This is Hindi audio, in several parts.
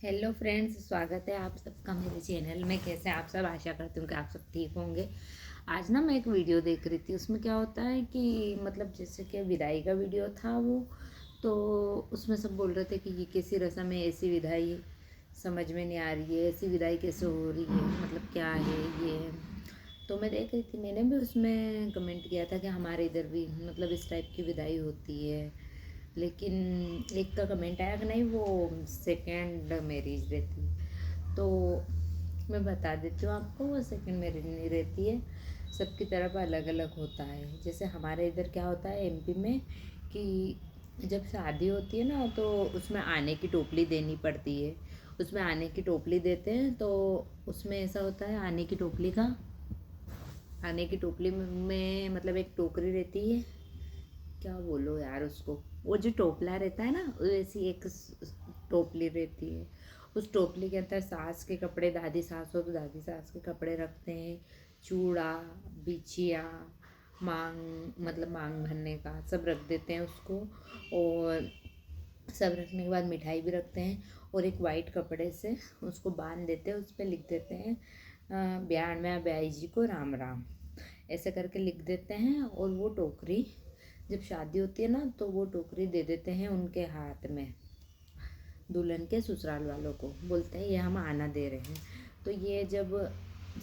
हेलो फ्रेंड्स, स्वागत है आप सबका मेरे चैनल में। कैसे आप सब? आशा करती हूँ कि आप सब ठीक होंगे। आज ना मैं एक वीडियो देख रही थी। उसमें क्या होता है कि मतलब जैसे कि विदाई का वीडियो था वो, तो उसमें सब बोल रहे थे कि ये कैसी रस्म है, ऐसी विदाई समझ में नहीं आ रही है, ऐसी विदाई कैसे हो रही है, मतलब क्या है ये। तो मैं देख रही थी, मैंने भी उसमें कमेंट किया था कि हमारे इधर भी मतलब इस टाइप की विदाई होती है। लेकिन एक का कमेंट आया कि नहीं, वो सेकेंड मैरिज रहती है। तो मैं बता देती हूँ आपको, वो सेकेंड मैरिज नहीं रहती है। सबकी तरफ अलग अलग होता है। जैसे हमारे इधर क्या होता है एमपी में कि जब शादी होती है ना, तो उसमें आने की टोपली देनी पड़ती है। उसमें आने की टोपली देते हैं। तो उसमें ऐसा होता है, आने की टोपली में मतलब एक टोकरी रहती है, क्या बोलो यार उसको, वो जो टोपला रहता है ना, वैसी एक टोपली रहती है। उस टोपली के अंदर सास के कपड़े, दादी सास हो तो दादी सास के कपड़े रखते हैं, चूड़ा, बिछिया, मांग मतलब मांग भरने का सब रख देते हैं उसको। और सब रखने के बाद मिठाई भी रखते हैं, और एक वाइट कपड़े से उसको बांध देते हैं। उस पर लिख देते हैं ब्याह में ब्याई जी को राम राम, ऐसे करके लिख देते हैं। और वो टोकरी जब शादी होती है ना, तो वो टोकरी दे देते हैं उनके हाथ में, दुल्हन के ससुराल वालों को। बोलते हैं ये हम आना दे रहे हैं। तो ये जब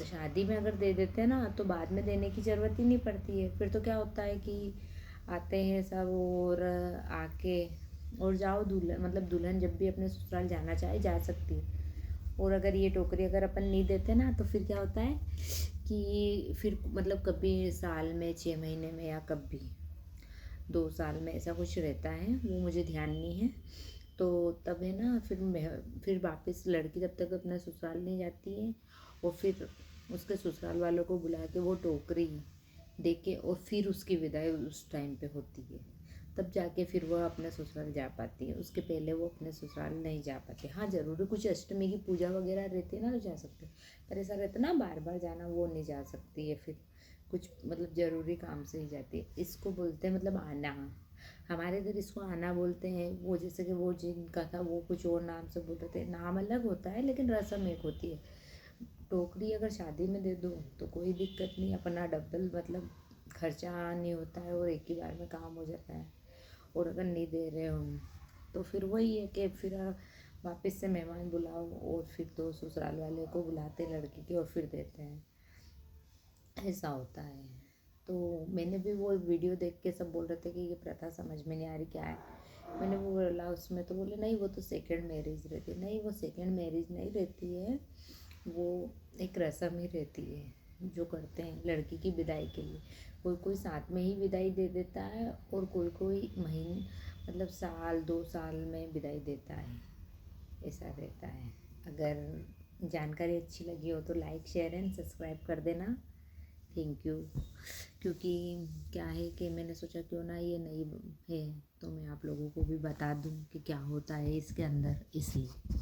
शादी में अगर दे देते हैं ना, तो बाद में देने की ज़रूरत ही नहीं पड़ती है। फिर तो क्या होता है कि आते हैं सब, और आके और जाओ, दुल्हन मतलब दुल्हन जब भी अपने ससुराल जाना चाहे जा सकती है। और अगर ये टोकरी अगर अपन नहीं देते ना, तो फिर क्या होता है कि फिर मतलब कभी साल में, 6 महीने में, या कभी 2 साल में, ऐसा कुछ रहता है, वो मुझे ध्यान नहीं है। तो तब है ना, फिर वापस लड़की जब तक अपने ससुराल नहीं जाती है, और फिर उसके ससुराल वालों को बुला के वो टोकरी दे के, और फिर उसकी विदाई उस टाइम पे होती है। तब जाके फिर वो अपने ससुराल जा पाती है। उसके पहले वो अपने ससुराल नहीं जा पाती। हाँ, ज़रूरी कुछ अष्टमी की पूजा वगैरह रहती है ना, तो जा सकते हैं। पर ऐसा रहता है ना, बार बार जाना, वो नहीं जा सकती है। फिर कुछ मतलब ज़रूरी काम से ही जाती है। इसको बोलते हैं मतलब आना। हमारे इधर इसको आना बोलते हैं। वो जैसे कि वो जिनका था वो कुछ और नाम से बोलते थे, नाम अलग होता है लेकिन रस्म एक होती है। टोकरी अगर शादी में दे दो तो कोई दिक्कत नहीं, अपना डबल मतलब खर्चा नहीं होता है, और एक ही बार में काम हो जाता है। और अगर नहीं दे रहे हो तो फिर वही है कि फिर वापस से मेहमान बुलाओ, और फिर तो ससुराल वाले को बुलाते लड़की के, और फिर देते हैं। ऐसा होता है। तो मैंने भी वो वीडियो देख के सब बोल रहे थे कि ये प्रथा समझ में नहीं आ रही क्या है। मैंने वो बोला उसमें, तो बोले नहीं वो तो सेकंड मैरिज रहती है। नहीं, वो सेकंड मैरिज नहीं रहती है, वो एक रस्म ही रहती है जो करते हैं लड़की की विदाई के लिए। कोई कोई साथ में ही विदाई दे देता है, और कोई कोई महीने मतलब साल 2 साल में विदाई देता है। ऐसा रहता है। अगर जानकारी अच्छी लगी हो तो लाइक, शेयर एंड सब्सक्राइब कर देना। Thank you. क्योंकि क्या है कि मैंने सोचा क्यों ना ये नई है, तो मैं आप लोगों को भी बता दूं कि क्या होता है इसके अंदर, इसलिए।